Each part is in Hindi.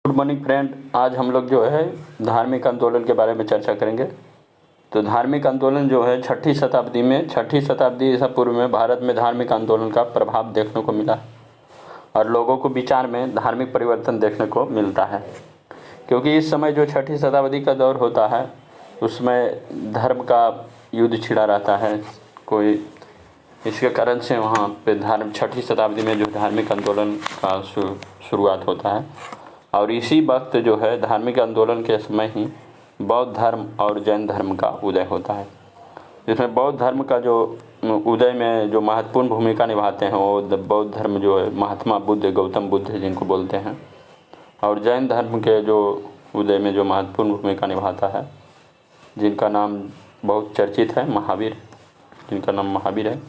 Good morning friend. आज हम लोग जो है धार्मिक आंदोलन के बारे में चर्चा करेंगे। तो धार्मिक आंदोलन जो है छठी शताब्दी ईसा पूर्व में भारत में धार्मिक आंदोलन का प्रभाव देखने को मिला और लोगों को विचार में धार्मिक परिवर्तन देखने को मिलता है। क्योंकि इस समय जो छठी शताब्दी का दौर होता है उसमें धर्म का युद्ध छिड़ा रहता है। कोई इसके कारण से वहाँ पे छठी शताब्दी में जो धार्मिक आंदोलन का शुरुआत होता है और इसी वक्त जो है धार्मिक आंदोलन के समय ही बौद्ध धर्म और जैन धर्म का उदय होता है। जिसमें बौद्ध धर्म का जो उदय में जो महत्वपूर्ण भूमिका निभाते हैं वो बौद्ध धर्म जो है महात्मा बुद्ध, गौतम बुद्ध जिनको बोलते हैं, और जैन धर्म के जो उदय में जो महत्वपूर्ण भूमिका निभाता है जिनका नाम बहुत चर्चित है, जिनका नाम महावीर है।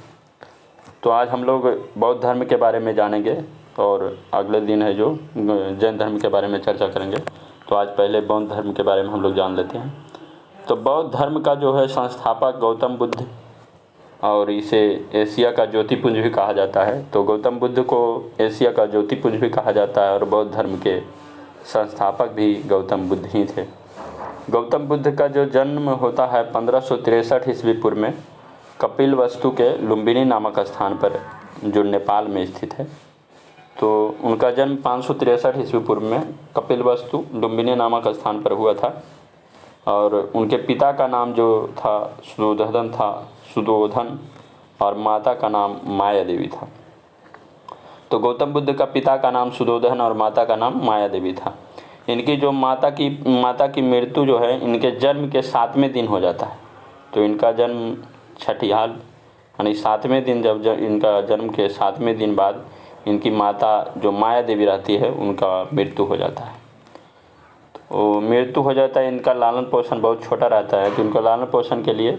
तो आज हम लोग बौद्ध धर्म के बारे में जानेंगे और अगले दिन है जो जैन धर्म के बारे में चर्चा करेंगे। तो आज पहले बौद्ध धर्म के बारे में हम लोग जान लेते हैं। तो बौद्ध धर्म का जो है संस्थापक गौतम बुद्ध, और इसे एशिया का ज्योतिपुंज भी कहा जाता है। तो गौतम बुद्ध को एशिया का ज्योतिपुंज भी कहा जाता है और बौद्ध धर्म के संस्थापक भी गौतम बुद्ध ही थे। गौतम बुद्ध का जो जन्म होता है 1563 ईस्वी पूर्व में कपिलवस्तु के लुम्बिनी नामक स्थान पर जो नेपाल में स्थित है। तो उनका जन्म 563 ईस्वी पूर्व में कपिलवस्तु लुम्बिनी नामक स्थान पर हुआ था और उनके पिता का नाम जो था सुदोधन और माता का नाम माया देवी था। तो गौतम बुद्ध का पिता का नाम सुदोधन और माता का नाम माया देवी था। इनकी जो माता की मृत्यु जो है इनके जन्म के 7वें दिन हो जाता है। तो इनका जन्म छठिहाल यानी 7वें दिन, जब इनका जन्म के 7वें दिन बाद इनकी माता जो माया देवी रहती है उनका मृत्यु हो जाता है। तो मृत्यु हो जाता है, इनका लालन पोषण बहुत छोटा रहता है। तो इनका लालन पोषण के लिए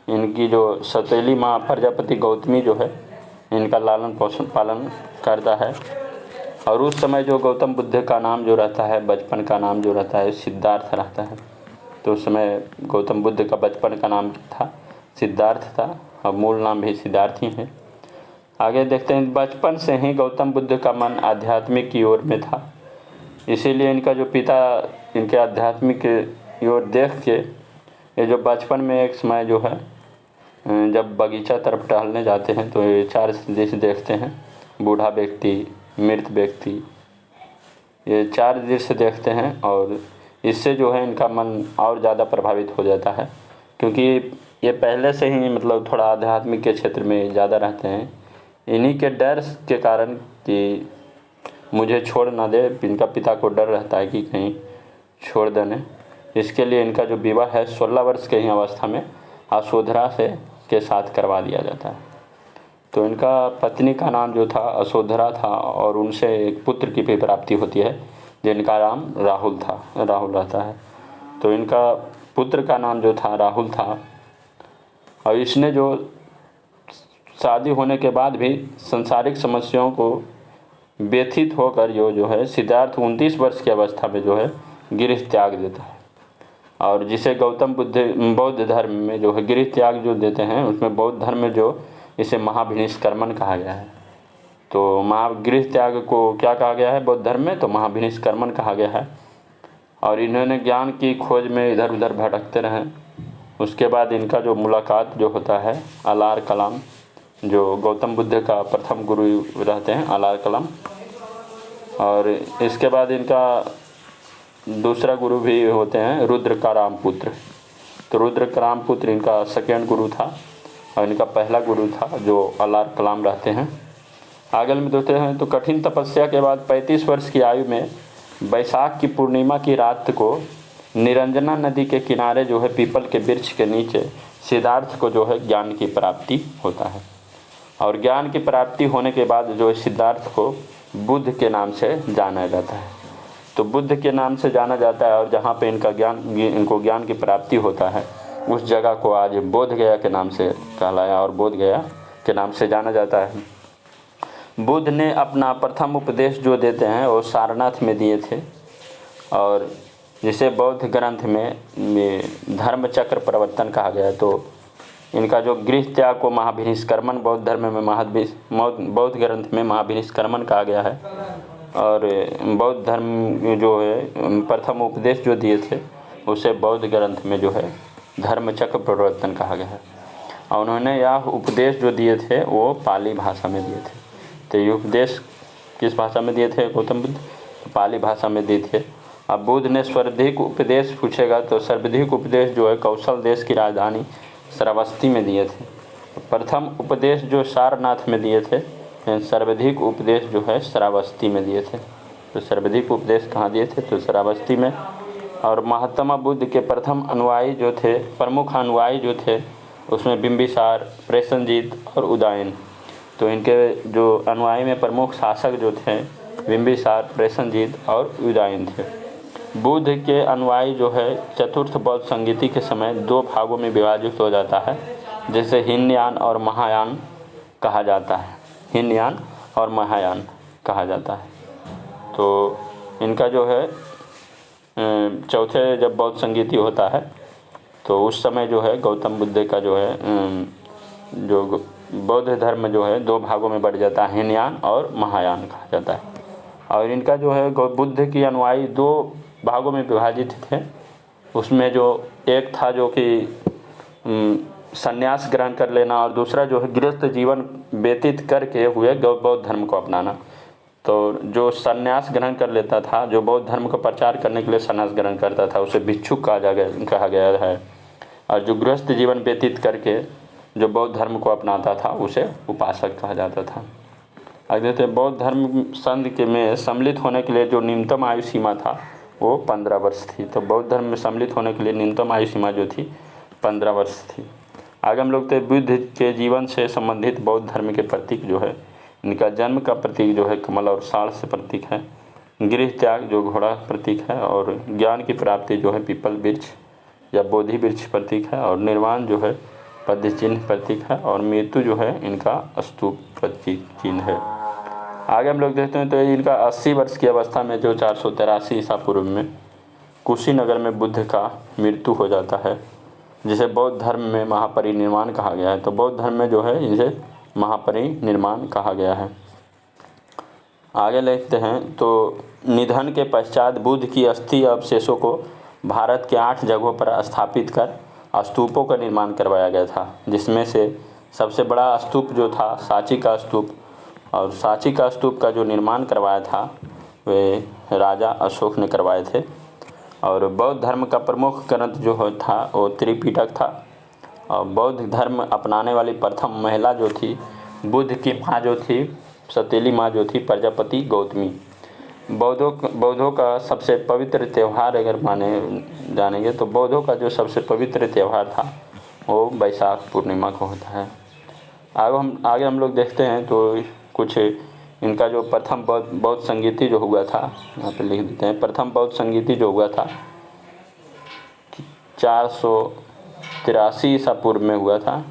इनकी जो सौतेली माँ प्रजापति गौतमी जो है इनका लालन पोषण पालन करता है। और उस समय जो गौतम बुद्ध का नाम जो रहता है, बचपन का नाम जो रहता है सिद्धार्थ रहता है। तो उस समय गौतम बुद्ध का बचपन का नाम था सिद्धार्थ था और मूल नाम भी सिद्धार्थ ही है। आगे देखते हैं, बचपन से ही गौतम बुद्ध का मन आध्यात्मिक की ओर में था। इसीलिए इनका जो पिता इनके आध्यात्मिक की ओर देख के ये जो बचपन में एक समय जो है जब बगीचा तरफ टहलने जाते हैं तो ये 4 दृश्य देखते हैं, बूढ़ा व्यक्ति, मृत व्यक्ति, ये 4 दृश्य देखते हैं और इससे जो है इनका मन और ज़्यादा प्रभावित हो जाता है। क्योंकि ये पहले से ही मतलब थोड़ा आध्यात्मिक के क्षेत्र में ज़्यादा रहते हैं। इन्हीं के डर के कारण कि मुझे छोड़ ना दे, इनका पिता को डर रहता है कि कहीं छोड़ देने। इसके लिए इनका जो विवाह है 16 वर्ष के ही अवस्था में अशोधरा के साथ करवा दिया जाता है। तो इनका पत्नी का नाम जो था अशोधरा था और उनसे एक पुत्र की भी प्राप्ति होती है जिनका नाम राहुल रहता है। तो इनका पुत्र का नाम जो था राहुल था और इसने जो शादी होने के बाद भी सांसारिक समस्याओं को व्यथित होकर जो है सिद्धार्थ 29 वर्ष की अवस्था में जो है गृह त्याग देता है। और जिसे गौतम बुद्ध बौद्ध धर्म में जो है गृह त्याग जो देते हैं उसमें बौद्ध धर्म में जो इसे महाभिनिष्क्रमण कहा गया है। तो गृह त्याग को क्या कहा गया है बौद्ध धर्म में? तो महाभिनिष्क्रमण कहा गया है। और इन्होंने ज्ञान की खोज में इधर उधर भटकते रहे। उसके बाद इनका जो मुलाकात जो होता है अलार कलाम, जो गौतम बुद्ध का प्रथम गुरु रहते हैं अलार कलाम, और इसके बाद इनका दूसरा गुरु भी होते हैं रुद्र का रामपुत्र। तो रुद्र का रामपुत्र इनका सेकेंड गुरु था और इनका पहला गुरु था जो अलार कलाम रहते हैं। आगे में देखते हैं तो कठिन तपस्या के बाद 35 वर्ष की आयु में बैसाख की पूर्णिमा की रात को निरंजना नदी के किनारे जो है पीपल के वृक्ष के नीचे सिद्धार्थ को जो है ज्ञान की प्राप्ति होता है। और ज्ञान की प्राप्ति होने के बाद जो है सिद्धार्थ को बुद्ध के नाम से जाना जाता है। तो बुद्ध के नाम से जाना जाता है और जहाँ पे इनको ज्ञान की प्राप्ति होता है उस जगह को आज बोध गया के नाम से कहलाया और बोध गया के नाम से जाना जाता है। बुद्ध ने अपना प्रथम उपदेश जो देते हैं वो सारनाथ में दिए थे और जिसे बौद्ध ग्रंथ में धर्म चक्र प्रवर्तन कहा गया है। तो इनका जो गृह त्याग को महाभिनिष्क्रमण बौद्ध धर्म में बौद्ध ग्रंथ में महाभिनिष्क्रमण कहा गया है। और बौद्ध धर्म जो है प्रथम उपदेश जो दिए थे उसे बौद्ध ग्रंथ में जो है धर्मचक्र प्रवर्तन कहा गया है। और उन्होंने यह उपदेश जो दिए थे वो पाली भाषा में दिए थे। तो ये उपदेश किस भाषा में दिए थे गौतम बुद्ध? पाली भाषा में दिए थे। अब बुद्ध ने सर्वाधिक उपदेश पूछेगा तो सर्वाधिक उपदेश जो है कौशल देश की राजधानी श्रावस्ती में दिए थे। प्रथम उपदेश जो सारनाथ में दिए थे, सर्वाधिक उपदेश जो है श्रावस्ती में दिए थे। तो सर्वाधिक उपदेश कहाँ दिए थे? तो श्रावस्ती में। और महात्मा बुद्ध के प्रथम अनुयायी जो थे, प्रमुख अनुयायी जो थे, उसमें बिंबिसार, प्रसेनजीत और उदयन। तो इनके जो अनुयायी में प्रमुख शासक जो थे बिंबिसार, प्रसेनजीत और उदयन थे। बुद्ध के अनुयायी जो है चतुर्थ बौद्ध संगीति के समय दो भागों में विभाजित हो जाता है, जिसे हीनयान और महायान कहा जाता है। हीनयान और महायान कहा जाता है। तो इनका जो है चौथे जब बौद्ध संगीति होता है तो उस समय जो है गौतम बुद्ध का जो है जो बौद्ध धर्म जो है दो भागों में बढ़ जाता है, हीनयान और महायान कहा जाता है। और इनका जो है बुद्ध की अनुयायी दो भागों में विभाजित थे। उसमें जो एक था जो कि संन्यास ग्रहण कर लेना और दूसरा जो है गृहस्थ जीवन व्यतीत करके हुए बौद्ध धर्म को अपनाना। तो जो संन्यास ग्रहण कर लेता था, जो बौद्ध धर्म का प्रचार करने के लिए संन्यास ग्रहण करता था, उसे भिक्षुक कहा गया है। और जो गृहस्थ जीवन व्यतीत करके जो बौद्ध धर्म को अपनाता था उसे उपासक कहा जाता था। आगे देखते हैं, बौद्ध धर्म संघ के में सम्मिलित होने के लिए जो न्यूनतम आयु सीमा था वो 15 वर्ष थी। तो बौद्ध धर्म में सम्मिलित होने के लिए न्यूनतम आयु सीमा जो थी 15 वर्ष थी। आगे हम लोग बुद्ध के जीवन से संबंधित बौद्ध धर्म के प्रतीक जो है, इनका जन्म का प्रतीक जो है कमल और साढ़ से प्रतीक है, गृह त्याग जो घोड़ा प्रतीक है, और ज्ञान की प्राप्ति जो है पीपल वृक्ष या बोधि वृक्ष प्रतीक है, और निर्वाण जो है पद्य चिन्ह प्रतीक है, और मृत्यु जो है इनका स्तूप प्रतीक चिन्ह है। आगे हम लोग देखते हैं तो इनका 80 वर्ष की अवस्था में जो 483 ईसा पूर्व में कुशीनगर में बुद्ध का मृत्यु हो जाता है, जिसे बौद्ध धर्म में महापरिनिर्वाण कहा गया है। तो बौद्ध धर्म में जो है इसे महापरिनिर्वाण कहा गया है। आगे देखते हैं तो निधन के पश्चात बुद्ध की अस्थि अवशेषों को भारत के 8 जगहों पर स्थापित कर स्तूपों का निर्माण करवाया गया था, जिसमें से सबसे बड़ा स्तूप जो था सांची का स्तूप, और सांची का स्तूप का जो निर्माण करवाया था वे राजा अशोक ने करवाए थे। और बौद्ध धर्म का प्रमुख ग्रंथ जो था वो त्रिपिटक था। और बौद्ध धर्म अपनाने वाली प्रथम महिला जो थी बुद्ध की माँ जो थी, सतीली माँ जो थी प्रजापति गौतमी। बौद्धों का सबसे पवित्र त्यौहार अगर जानेंगे तो बौद्धों का जो सबसे पवित्र त्यौहार था वो बैसाख पूर्णिमा को होता है। आगे हम लोग देखते हैं तो कुछ इनका जो प्रथम बौद्ध संगीति जो हुआ था, यहाँ पे लिख देते हैं। प्रथम बौद्ध संगीति जो हुआ था 483 ईसा पूर्व में हुआ था,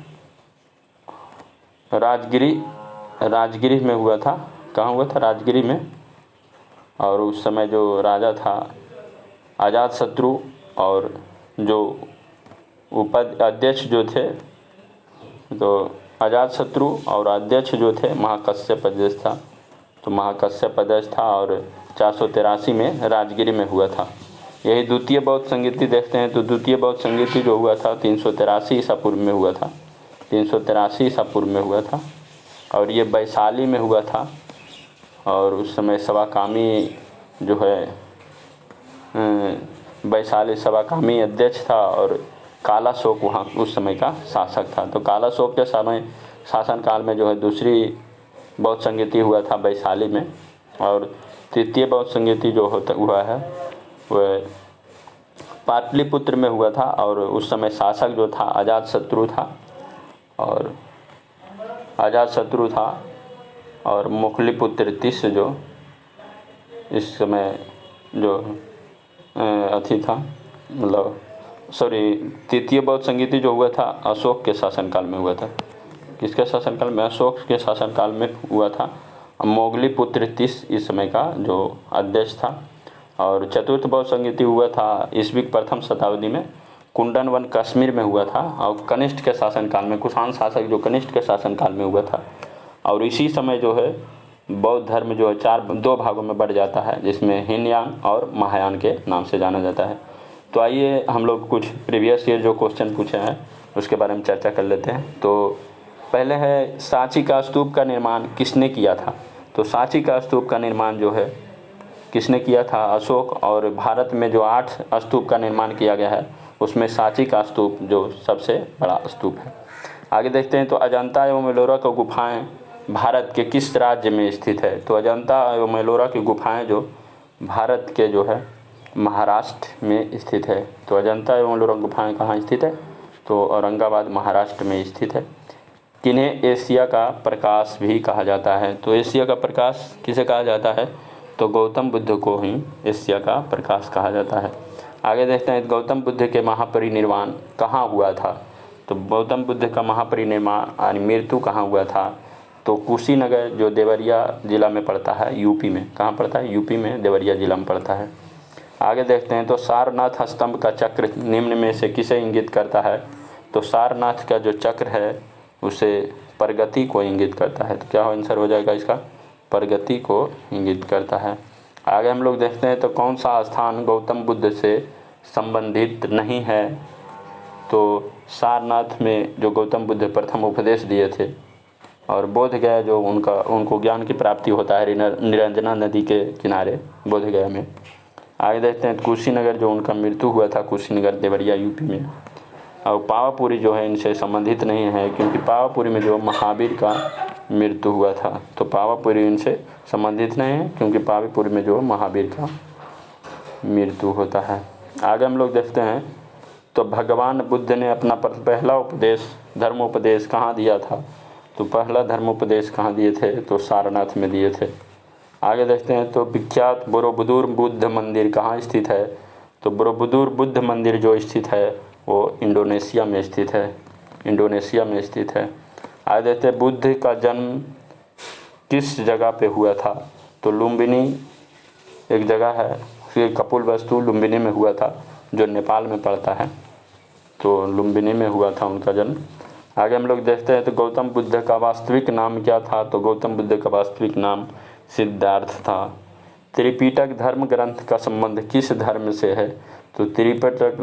राजगिरी में हुआ था। कहाँ हुआ था? राजगिरी में। और उस समय जो राजा था अजातशत्रु, और जो अध्यक्ष जो थे तो अजातशत्रु और अध्यक्ष जो थे महाकश्यप अध्यक्ष था। तो महाकश्यप अध्यक्ष था और 483 में राजगिरी में हुआ था। यही द्वितीय बौद्ध संगीति देखते हैं तो द्वितीय बौद्ध संगीति जो हुआ था 383 ईसा पूर्व में हुआ था। 383 ईसा पूर्व में हुआ था और ये वैशाली में हुआ था। और उस समय सवाकामी जो है वैशाली सवाकामी अध्यक्ष था और कालाशोक वहाँ उस समय का शासक था। तो कालाशोक के समय शासनकाल में जो है दूसरी बौद्ध संगीति हुआ था वैशाली में। और तृतीय बौद्ध संगीति जो हुआ है वह पाटलिपुत्र में हुआ था। और उस समय शासक जो था अजातशत्रु था और मुखलिपुत्र तीस जो इस समय जो अथी था, मतलब तृतीय बौद्ध संगीति जो हुआ था अशोक के शासनकाल में हुआ था। किसके शासनकाल में? अशोक के शासनकाल में हुआ था। मोगलीपुत्र तीस इस समय का जो अध्यक्ष था। और चतुर्थ बौद्ध संगीति हुआ था ईस्वी प्रथम शताब्दी में कुंडनवन कश्मीर में हुआ था और कनिष्ठ के शासनकाल में, कुषाण शासक जो कनिष्ठ के शासनकाल में हुआ था। और इसी समय जो है बौद्ध धर्म जो है दो भागों में बढ़ जाता है, जिसमें हीनयान और महायान के नाम से जाना जाता है। तो आइए हम लोग कुछ प्रीवियस ईयर जो क्वेश्चन पूछे हैं उसके बारे में चर्चा कर लेते हैं। तो पहले है, सांची का स्तूप का निर्माण किसने किया था? तो सांची का स्तूप का निर्माण जो है किसने किया था? अशोक। और भारत में जो 8 स्तूप का निर्माण किया गया है उसमें सांची का स्तूप जो सबसे बड़ा स्तूप है। आगे देखते हैं, तो अजंता एवं एलोरा की गुफाएं भारत के किस राज्य में स्थित है? तो अजंता एवं एलोरा की गुफाएं जो भारत के जो है महाराष्ट्र में स्थित है। तो अजंता एवं एलोरा गुफाएं कहाँ स्थित है? तो औरंगाबाद महाराष्ट्र में स्थित है। किन्हें एशिया का प्रकाश भी कहा जाता है? तो एशिया का प्रकाश किसे कहा जाता है? तो गौतम बुद्ध को ही एशिया का प्रकाश कहा जाता है। आगे देखते हैं, गौतम बुद्ध के महापरिनिर्वाण कहाँ हुआ था? तो गौतम बुद्ध का महापरिनिर्वाण यानी मृत्यु कहाँ हुआ था? तो कुशीनगर जो देवरिया जिला में पड़ता है, यूपी में। कहाँ पड़ता है? यूपी में, देवरिया जिला में पड़ता है। आगे देखते हैं, तो सारनाथ स्तंभ का चक्र निम्न में से किसे इंगित करता है? तो सारनाथ का जो चक्र है उसे प्रगति को इंगित करता है। तो क्या आंसर हो जाएगा इसका? प्रगति को इंगित करता है। आगे हम लोग देखते हैं, तो कौन सा स्थान गौतम बुद्ध से संबंधित नहीं है? तो सारनाथ में जो गौतम बुद्ध प्रथम उपदेश दिए थे, और बोध गया जो उनको ज्ञान की प्राप्ति होता है निरंजना नदी के किनारे बोध गया में। आगे देखते हैं, कुशीनगर जो उनका मृत्यु हुआ था, कुशीनगर देवरिया यूपी में। और पावापुरी जो है इनसे संबंधित नहीं है, क्योंकि पावापुरी में जो महावीर का मृत्यु हुआ था। तो पावापुरी इनसे संबंधित नहीं है, क्योंकि पावापुरी में जो महावीर का मृत्यु होता है। आगे हम लोग देखते हैं, तो भगवान बुद्ध ने अपना पहला धर्मोपदेश कहाँ दिया था? तो पहला धर्मोपदेश कहाँ दिए थे? तो सारनाथ में दिए थे। आगे देखते हैं, तो विख्यात बोरोबुदुर बुद्ध मंदिर कहाँ स्थित है? तो बोरोबुदुर बुद्ध मंदिर जो स्थित है वो इंडोनेशिया में स्थित है। इंडोनेशिया में स्थित है। आगे देखते हैं, बुद्ध का जन्म किस जगह पे हुआ था? तो लुम्बिनी एक जगह है, फिर कपिलवस्तु लुम्बिनी में हुआ था जो नेपाल में पड़ता है। तो लुम्बिनी में हुआ था उनका जन्म। आगे हम लोग देखते हैं, तो गौतम बुद्ध का वास्तविक नाम क्या था? तो गौतम बुद्ध का वास्तविक नाम सिद्धार्थ था। त्रिपिटक धर्म ग्रंथ का संबंध किस धर्म से है? तो त्रिपिटक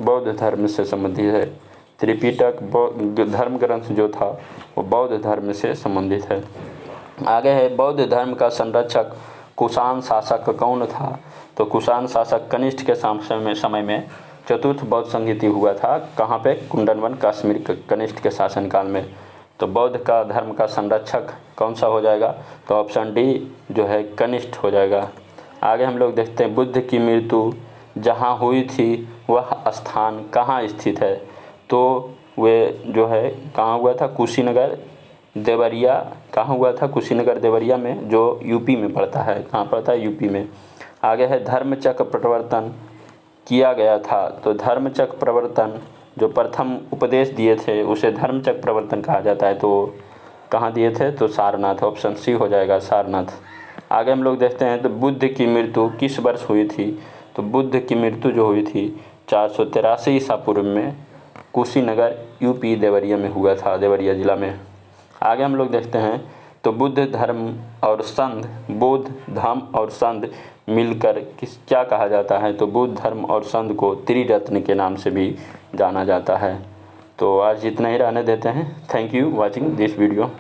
बौद्ध धर्म से संबंधित है। त्रिपिटक धर्म ग्रंथ जो था वो बौद्ध धर्म से संबंधित है। आगे है, बौद्ध धर्म का संरक्षक कुषाण शासक कौन था? तो कुषाण शासक कनिष्ठ के समय में चतुर्थ बौद्ध संहिता हुआ था। कहाँ पे? कुंडनवन कश्मीर कनिष्ठ के शासनकाल में। तो बौद्ध का धर्म का संरक्षक कौन सा हो जाएगा? तो ऑप्शन डी जो है कनिष्ठ हो जाएगा। आगे हम लोग देखते हैं, बुद्ध की मृत्यु जहाँ हुई थी वह स्थान कहाँ स्थित है? तो वे जो है कहाँ हुआ था? कुशीनगर देवरिया। कहाँ हुआ था? कुशीनगर देवरिया में, जो यूपी में पड़ता है। कहाँ पड़ता है? यूपी में। आगे है, धर्मचक्र प्रवर्तन किया गया था। तो धर्मचक्र प्रवर्तन जो प्रथम उपदेश दिए थे उसे धर्मचक्र प्रवर्तन कहा जाता है। तो कहाँ दिए थे? तो सारनाथ। ऑप्शन सी हो जाएगा, सारनाथ। आगे हम लोग देखते हैं, तो बुद्ध की मृत्यु किस वर्ष हुई थी? तो बुद्ध की मृत्यु जो हुई थी 483 ईसा पूर्व में कुशीनगर यूपी देवरिया में हुआ था, देवरिया जिला में। आगे हम लोग देखते हैं, तो बुद्ध धर्म और संघ, बौद्ध धर्म और संघ मिलकर क्या कहा जाता है? तो बुद्ध धर्म और संघ को त्रिरत्न के नाम से भी जाना जाता है। तो आज इतना ही रहने देते हैं। Thank you watching this video.